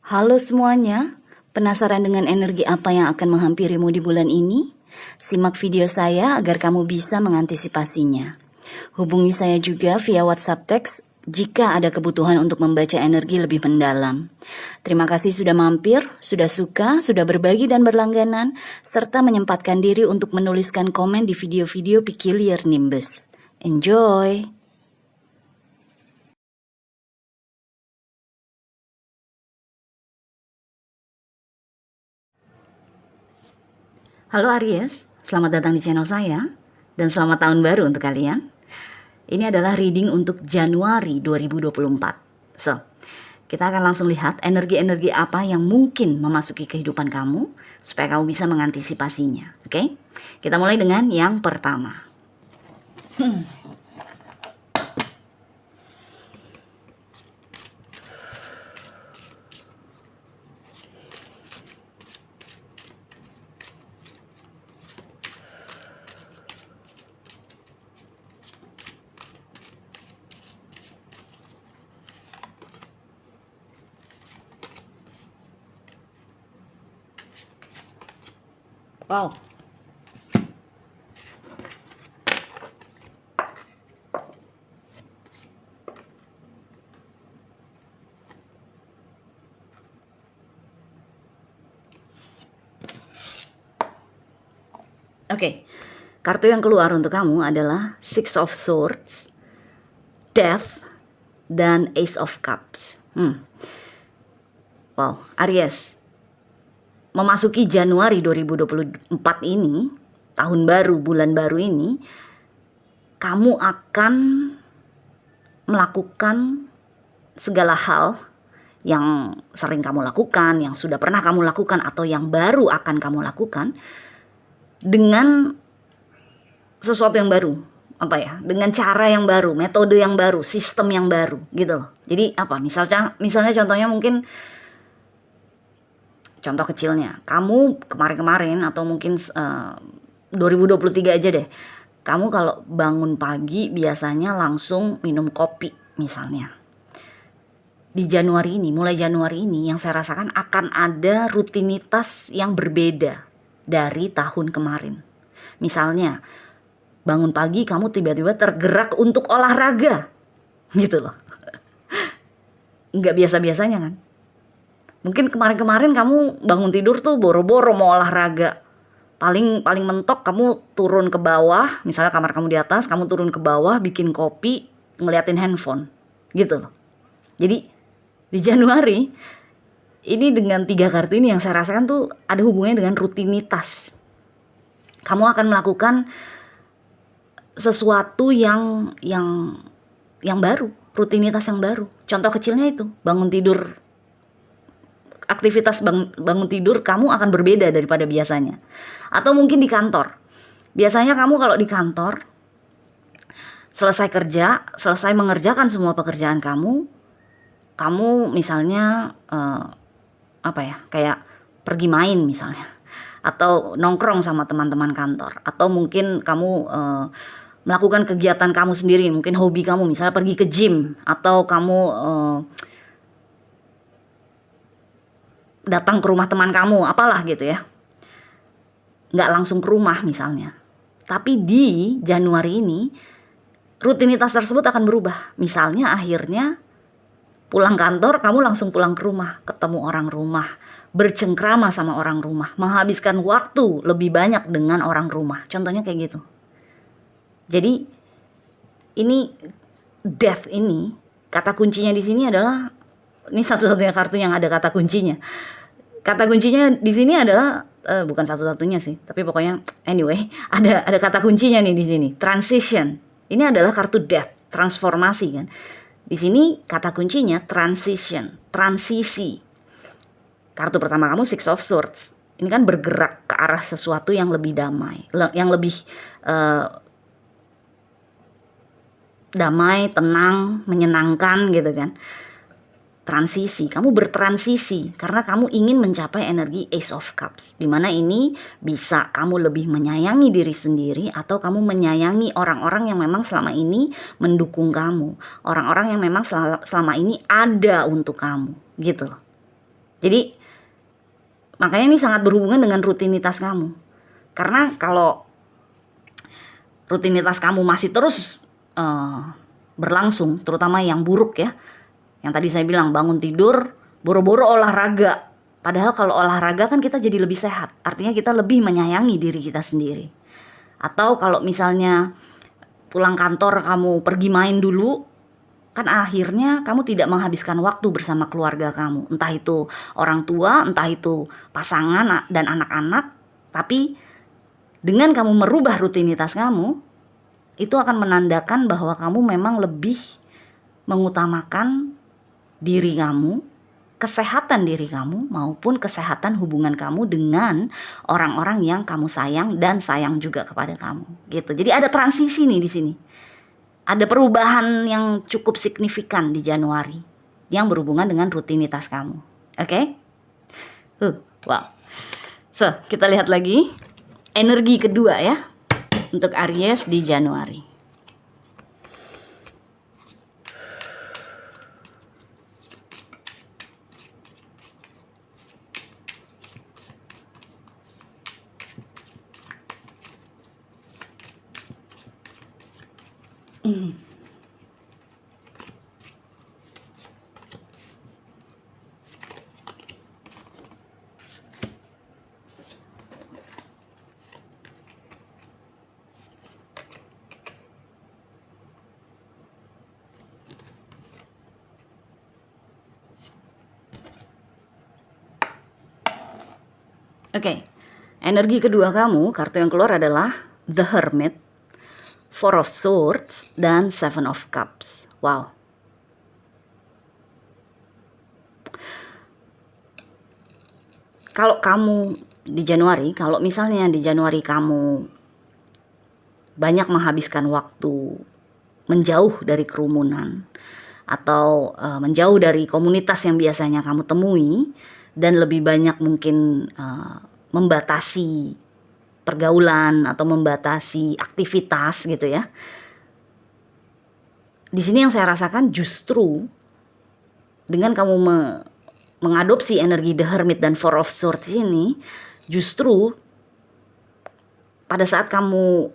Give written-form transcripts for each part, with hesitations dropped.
Halo semuanya, penasaran dengan energi apa yang akan menghampirimu di bulan ini? Simak video saya agar kamu bisa mengantisipasinya. Hubungi saya juga via WhatsApp teks jika ada kebutuhan untuk membaca energi lebih mendalam. Terima kasih sudah mampir, sudah suka, sudah berbagi dan berlangganan, serta menyempatkan diri untuk menuliskan komen di video-video Peculiar Nimbus. Enjoy! Halo Aries, selamat datang di channel saya dan selamat tahun baru untuk kalian. Ini adalah reading untuk Januari 2024. So, kita akan langsung lihat energi-energi apa yang mungkin memasuki kehidupan kamu supaya kamu bisa mengantisipasinya. Oke? Kita mulai dengan yang pertama. Wow. Oke, kartu yang keluar untuk kamu adalah Six of Swords, Death, dan Ace of Cups. Wow, Aries, memasuki Januari 2024 ini, tahun baru, bulan baru ini, kamu akan melakukan segala hal yang sering kamu lakukan, yang sudah pernah kamu lakukan, atau yang baru akan kamu lakukan dengan sesuatu yang baru, dengan cara yang baru, metode yang baru, sistem yang baru, gitu loh. Jadi apa? Misalnya contohnya mungkin, contoh kecilnya, kamu kemarin-kemarin atau mungkin 2023 aja deh, kamu kalau bangun pagi biasanya langsung minum kopi misalnya. Di Januari ini, mulai Januari ini, yang saya rasakan akan ada rutinitas yang berbeda dari tahun kemarin. Misalnya, bangun pagi kamu tiba-tiba tergerak untuk olahraga, gitu loh. Nggak biasa-biasanya kan. Mungkin kemarin-kemarin kamu bangun tidur tuh boro-boro mau olahraga. Paling mentok kamu turun ke bawah, misalnya kamar kamu di atas, kamu turun ke bawah, bikin kopi, ngeliatin handphone, gitu loh. Jadi di Januari ini dengan 3 kartu ini yang saya rasakan tuh ada hubungannya dengan rutinitas. Kamu akan melakukan sesuatu yang baru, rutinitas yang baru. Contoh kecilnya itu, bangun tidur. Aktivitas bangun tidur kamu akan berbeda daripada biasanya. Atau mungkin di kantor. Biasanya kamu kalau di kantor selesai kerja, selesai mengerjakan semua pekerjaan kamu misalnya kayak pergi main misalnya, atau nongkrong sama teman-teman kantor, atau mungkin kamu melakukan kegiatan kamu sendiri, mungkin hobi kamu misalnya pergi ke gym, atau kamu datang ke rumah teman kamu, apalah gitu ya. Nggak langsung ke rumah misalnya. Tapi di Januari ini, rutinitas tersebut akan berubah. Misalnya akhirnya pulang kantor, kamu langsung pulang ke rumah, ketemu orang rumah, bercengkrama sama orang rumah, menghabiskan waktu lebih banyak dengan orang rumah. Contohnya kayak gitu. Jadi ini death ini, kata kuncinya di sini adalah, ini satu-satunya kartu yang ada kata kuncinya. Kata kuncinya di sini adalah bukan satu-satunya sih, tapi pokoknya anyway, ada kata kuncinya nih di sini, transition. Ini adalah kartu death, transformasi kan. Di sini kata kuncinya transition, transisi. Kartu pertama kamu Six of Swords. Ini kan bergerak ke arah sesuatu yang lebih damai, yang lebih damai, tenang, menyenangkan gitu kan. Transisi, kamu bertransisi karena kamu ingin mencapai energi Ace of Cups, dimana ini bisa kamu lebih menyayangi diri sendiri, atau kamu menyayangi orang-orang yang memang selama ini mendukung kamu, orang-orang yang memang selama ini ada untuk kamu, gitu loh. Jadi makanya ini sangat berhubungan dengan rutinitas kamu. Karena kalau rutinitas kamu masih terus berlangsung, terutama yang buruk ya, yang tadi saya bilang bangun tidur, boro-boro olahraga. Padahal kalau olahraga kan kita jadi lebih sehat. Artinya kita lebih menyayangi diri kita sendiri. Atau kalau misalnya pulang kantor kamu pergi main dulu, kan akhirnya kamu tidak menghabiskan waktu bersama keluarga kamu. Entah itu orang tua, entah itu pasangan dan anak-anak. Tapi dengan kamu merubah rutinitas kamu, itu akan menandakan bahwa kamu memang lebih mengutamakan diri kamu, kesehatan diri kamu, maupun kesehatan hubungan kamu dengan orang-orang yang kamu sayang dan sayang juga kepada kamu. Gitu. Jadi ada transisi nih di sini. Ada perubahan yang cukup signifikan di Januari yang berhubungan dengan rutinitas kamu. Oke? Wow. So, kita lihat lagi energi kedua ya untuk Aries di Januari. Oke, energi kedua kamu, kartu yang keluar adalah The Hermit, Four of Swords, dan Seven of Cups. Wow. Kalau kamu di Januari, kalau misalnya di Januari kamu banyak menghabiskan waktu menjauh dari kerumunan atau menjauh dari komunitas yang biasanya kamu temui, dan lebih banyak mungkin membatasi pergaulan atau membatasi aktivitas gitu ya. Di sini yang saya rasakan justru dengan kamu mengadopsi energi The Hermit dan Four of Swords ini, justru pada saat kamu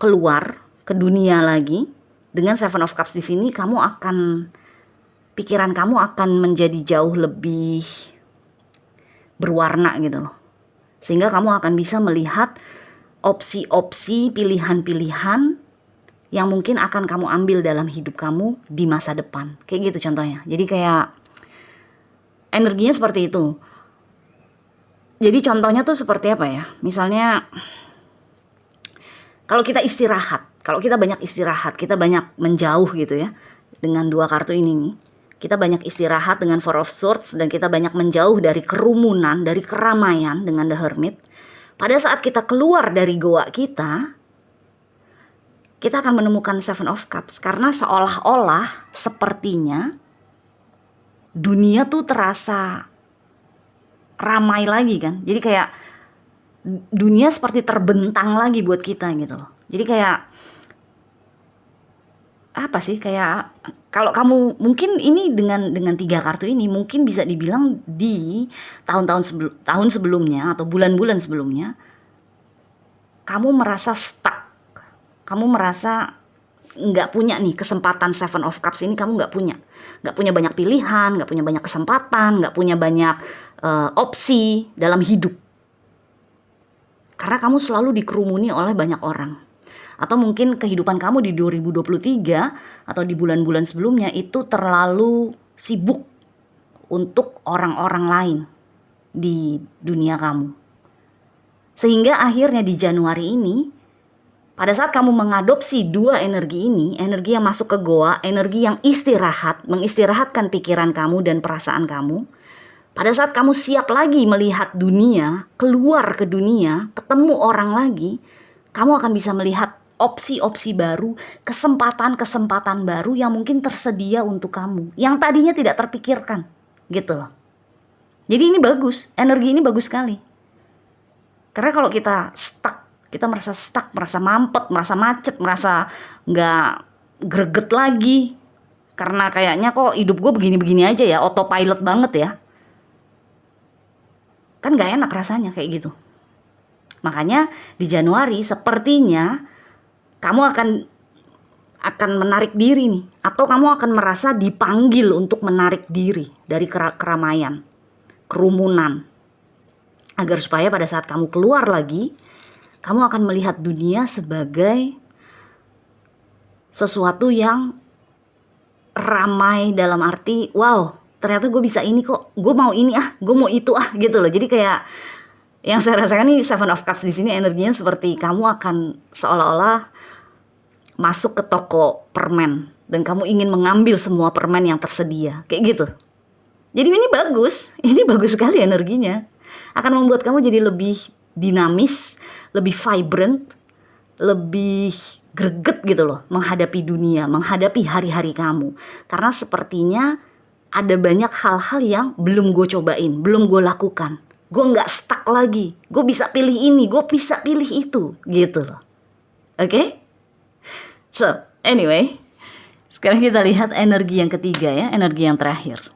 keluar ke dunia lagi dengan Seven of Cups di sini, pikiran kamu akan menjadi jauh lebih berwarna gitu loh. Sehingga kamu akan bisa melihat opsi-opsi, pilihan-pilihan yang mungkin akan kamu ambil dalam hidup kamu di masa depan. Kayak gitu contohnya. Jadi kayak energinya seperti itu. Jadi contohnya tuh seperti apa ya? Misalnya kalau kita istirahat, kalau kita banyak istirahat, kita banyak menjauh gitu ya. Dengan dua kartu ini nih. Kita banyak istirahat dengan Four of Swords dan kita banyak menjauh dari kerumunan, dari keramaian dengan The Hermit. Pada saat kita keluar dari goa kita akan menemukan Seven of Cups. Karena seolah-olah sepertinya dunia tuh terasa ramai lagi kan. Jadi kayak dunia seperti terbentang lagi buat kita gitu loh. Jadi kayak apa sih, kayak kalau kamu mungkin ini dengan tiga kartu ini mungkin bisa dibilang di tahun sebelumnya atau bulan-bulan sebelumnya kamu merasa stuck, kamu merasa nggak punya nih kesempatan Seven of Cups ini, kamu nggak punya banyak pilihan, nggak punya banyak kesempatan, nggak punya banyak opsi dalam hidup karena kamu selalu dikerumuni oleh banyak orang. Atau mungkin kehidupan kamu di 2023 atau di bulan-bulan sebelumnya itu terlalu sibuk untuk orang-orang lain di dunia kamu. Sehingga akhirnya di Januari ini, pada saat kamu mengadopsi dua energi ini, energi yang masuk ke goa, energi yang mengistirahatkan pikiran kamu dan perasaan kamu, pada saat kamu siap lagi melihat dunia, keluar ke dunia, ketemu orang lagi, kamu akan bisa melihat opsi-opsi baru, kesempatan-kesempatan baru yang mungkin tersedia untuk kamu, yang tadinya tidak terpikirkan, gitu loh. Jadi ini bagus, energi ini bagus sekali. Karena kalau kita merasa stuck, merasa mampet, merasa macet, merasa nggak greget lagi, karena kayaknya kok hidup gue begini-begini aja ya, autopilot banget ya. Kan gak enak rasanya kayak gitu. Makanya di Januari sepertinya kamu akan menarik diri nih, atau kamu akan merasa dipanggil untuk menarik diri dari keramaian, kerumunan, agar supaya pada saat kamu keluar lagi, kamu akan melihat dunia sebagai sesuatu yang ramai, dalam arti wow, ternyata gue bisa ini kok, gue mau ini gue mau itu gitu loh. Jadi kayak yang saya rasakan nih Seven of Cups di sini energinya seperti kamu akan seolah-olah masuk ke toko permen dan kamu ingin mengambil semua permen yang tersedia, kayak gitu. Jadi ini bagus sekali energinya. Akan membuat kamu jadi lebih dinamis, lebih vibrant, lebih greget gitu loh menghadapi dunia, menghadapi hari-hari kamu. Karena sepertinya ada banyak hal-hal yang belum gue cobain, belum gue lakukan. Gue gak stuck lagi, gue bisa pilih ini, gue bisa pilih itu, gitu loh. Oke? So, anyway, sekarang kita lihat energi yang ketiga ya, energi yang terakhir.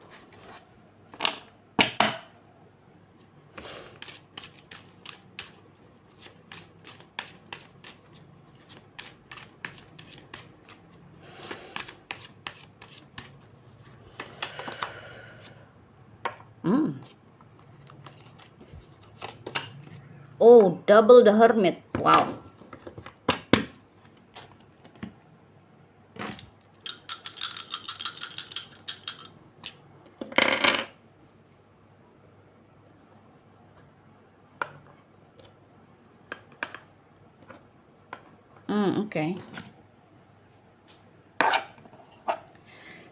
Oh, double the Hermit. Wow. Oke.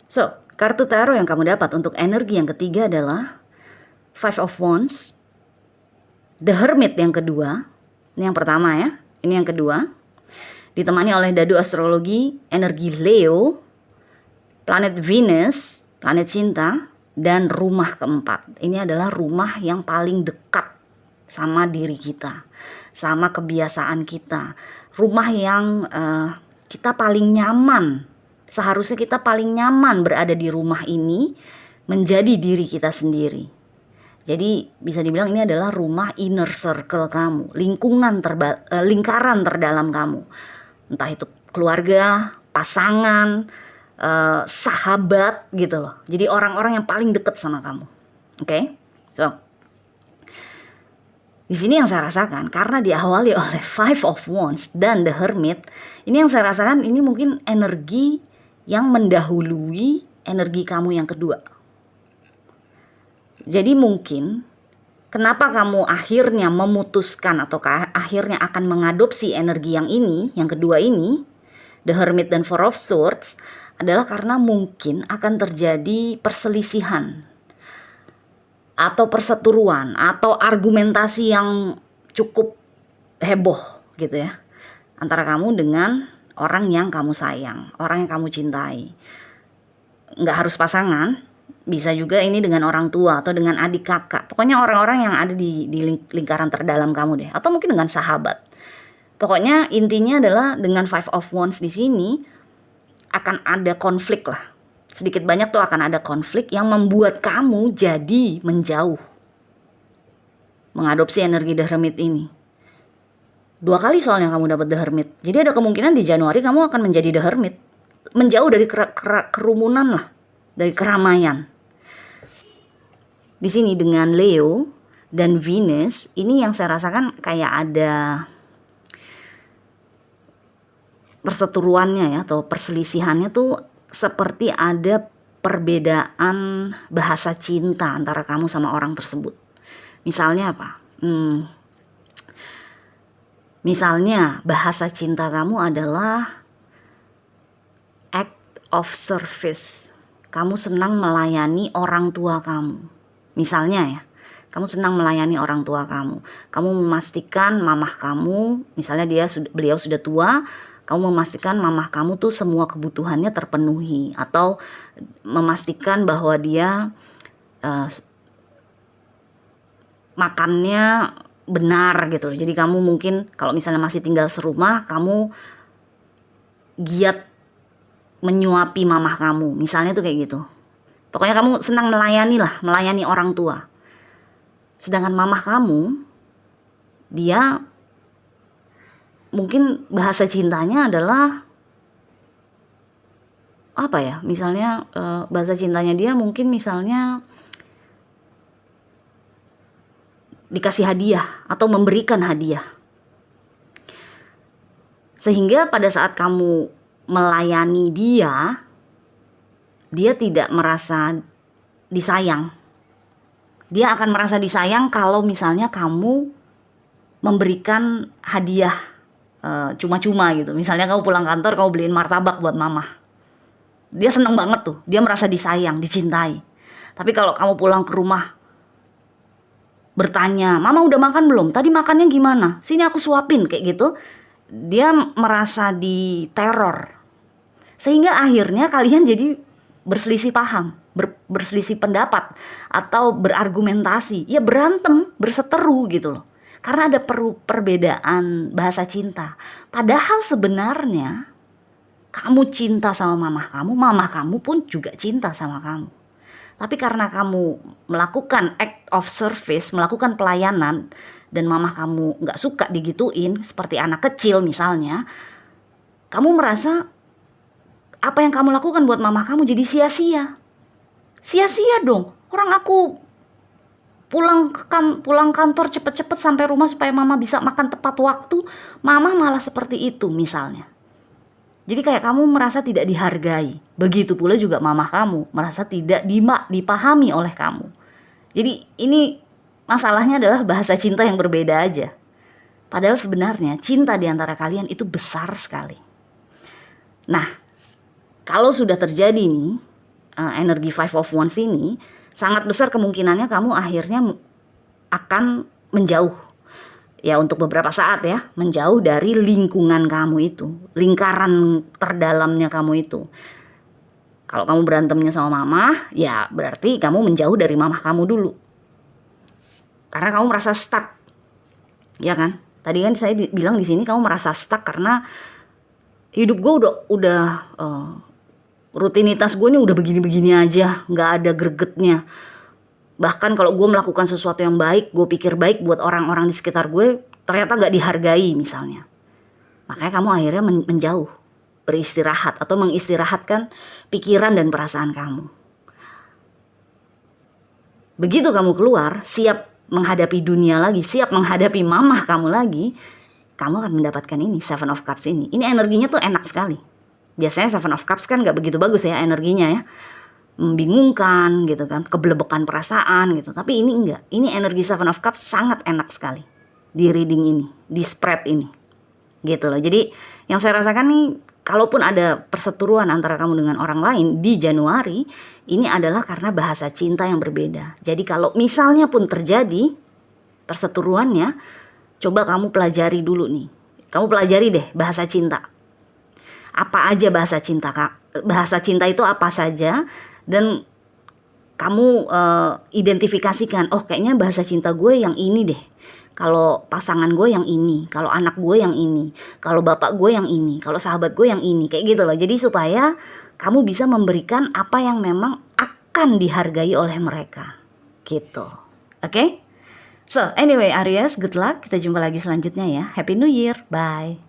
So, kartu tarot yang kamu dapat untuk energi yang ketiga adalah Five of Wands, The Hermit yang kedua, ini yang pertama ya, ini yang kedua, ditemani oleh dadu astrologi, energi Leo, planet Venus, planet cinta, dan rumah keempat. Ini adalah rumah yang paling dekat sama diri kita, sama kebiasaan kita, rumah yang kita paling nyaman. Seharusnya kita paling nyaman berada di rumah ini, menjadi diri kita sendiri. Jadi bisa dibilang ini adalah rumah inner circle kamu, lingkaran terdalam kamu. Entah itu keluarga, pasangan, sahabat gitu loh. Jadi orang-orang yang paling dekat sama kamu. Oke? So, di sini yang saya rasakan, karena diawali oleh Five of Wands dan The Hermit, ini yang saya rasakan ini mungkin energi yang mendahului energi kamu yang kedua. Jadi mungkin kenapa kamu akhirnya memutuskan atau akhirnya akan mengadopsi energi yang ini, yang kedua ini, The Hermit dan Four of Swords, adalah karena mungkin akan terjadi perselisihan atau perseteruan atau argumentasi yang cukup heboh gitu ya, antara kamu dengan orang yang kamu sayang, orang yang kamu cintai. Nggak harus pasangan, bisa juga ini dengan orang tua atau dengan adik kakak. Pokoknya orang-orang yang ada di lingkaran terdalam kamu deh, atau mungkin dengan sahabat. Pokoknya intinya adalah dengan Five of Wands di sini akan ada konflik lah. Sedikit banyak tuh akan ada konflik yang membuat kamu jadi menjauh, mengadopsi energi The Hermit ini. 2 kali soalnya kamu dapat The Hermit. Jadi ada kemungkinan di Januari kamu akan menjadi The Hermit, menjauh dari kerumunan lah, dari keramaian. Di sini dengan Leo dan Venus, ini yang saya rasakan kayak ada perseteruannya ya, atau perselisihannya tuh seperti ada perbedaan bahasa cinta antara kamu sama orang tersebut. Misalnya apa? Misalnya bahasa cinta kamu adalah act of service. Kamu senang melayani orang tua kamu. Misalnya ya, kamu senang melayani orang tua kamu. Kamu memastikan mamah kamu, misalnya beliau sudah tua, kamu memastikan mamah kamu tuh semua kebutuhannya terpenuhi, atau memastikan bahwa dia makannya benar gitu loh. Jadi kamu mungkin kalau misalnya masih tinggal serumah, kamu giat menyuapi mamah kamu, misalnya tuh kayak gitu. Pokoknya kamu senang melayani orang tua. Sedangkan mamah kamu, dia mungkin bahasa cintanya adalah apa ya? Misalnya bahasa cintanya dia mungkin misalnya dikasih hadiah atau memberikan hadiah. Sehingga pada saat kamu melayani dia tidak merasa disayang. Dia akan merasa disayang kalau misalnya kamu memberikan hadiah cuma-cuma gitu. Misalnya kamu pulang kantor, kamu beliin martabak buat mama. Dia seneng banget tuh, dia merasa disayang, dicintai. Tapi kalau kamu pulang ke rumah bertanya, mama udah makan belum? Tadi makannya gimana? Sini aku suapin, kayak gitu. Dia merasa diteror. Sehingga akhirnya kalian jadi berselisih paham, berselisih pendapat, atau berargumentasi. Ya berantem, berseteru gitu loh. Karena ada perbedaan bahasa cinta. Padahal sebenarnya kamu cinta sama mamah kamu pun juga cinta sama kamu. Tapi karena kamu melakukan act of service, melakukan pelayanan, dan mamah kamu gak suka digituin, seperti anak kecil misalnya, kamu merasa apa yang kamu lakukan buat mamah kamu jadi sia-sia. Sia-sia dong. Orang aku pulang kantor cepet-cepet sampai rumah supaya mama bisa makan tepat waktu, mama malah seperti itu misalnya. Jadi kayak kamu merasa tidak dihargai. Begitu pula juga mamah kamu merasa tidak dipahami oleh kamu. Jadi ini masalahnya adalah bahasa cinta yang berbeda aja. Padahal sebenarnya cinta di antara kalian itu besar sekali. Nah, kalau sudah terjadi nih energi Five of Wands ini, sangat besar kemungkinannya kamu akhirnya akan menjauh. Ya untuk beberapa saat ya, menjauh dari lingkungan kamu itu, lingkaran terdalamnya kamu itu. Kalau kamu berantemnya sama mama, ya berarti kamu menjauh dari mamah kamu dulu. Karena kamu merasa stuck. Ya kan? Tadi kan saya bilang di sini kamu merasa stuck karena hidup gue udah rutinitas gue ini udah begini-begini aja, nggak ada gregetnya. Bahkan kalau gue melakukan sesuatu yang baik, gue pikir baik buat orang-orang di sekitar gue, ternyata gak dihargai misalnya. Makanya kamu akhirnya menjauh, beristirahat atau mengistirahatkan pikiran dan perasaan kamu. Begitu kamu keluar, siap menghadapi dunia lagi, siap menghadapi mamah kamu lagi, kamu akan mendapatkan ini, Seven of Cups ini. Ini energinya tuh enak sekali. Biasanya Seven of Cups kan gak begitu bagus ya energinya ya. Membingungkan gitu kan, kebelebekan perasaan gitu. Tapi ini enggak. Ini energi Seven of Cups sangat enak sekali di reading ini, di spread ini. Gitu loh. Jadi yang saya rasakan nih, kalaupun ada perseteruan antara kamu dengan orang lain di Januari, ini adalah karena bahasa cinta yang berbeda. Jadi kalau misalnya pun terjadi perseteruannya, coba kamu pelajari dulu nih. Kamu pelajari deh bahasa cinta. Apa aja bahasa cinta, Kak? Bahasa cinta itu apa saja? Dan kamu identifikasikan, oh kayaknya bahasa cinta gue yang ini deh. Kalau pasangan gue yang ini, kalau anak gue yang ini, kalau bapak gue yang ini, kalau sahabat gue yang ini, kayak gitu loh. Jadi supaya kamu bisa memberikan apa yang memang akan dihargai oleh mereka, gitu. Oke? So anyway Aries, good luck. Kita jumpa lagi selanjutnya ya. Happy New Year, bye.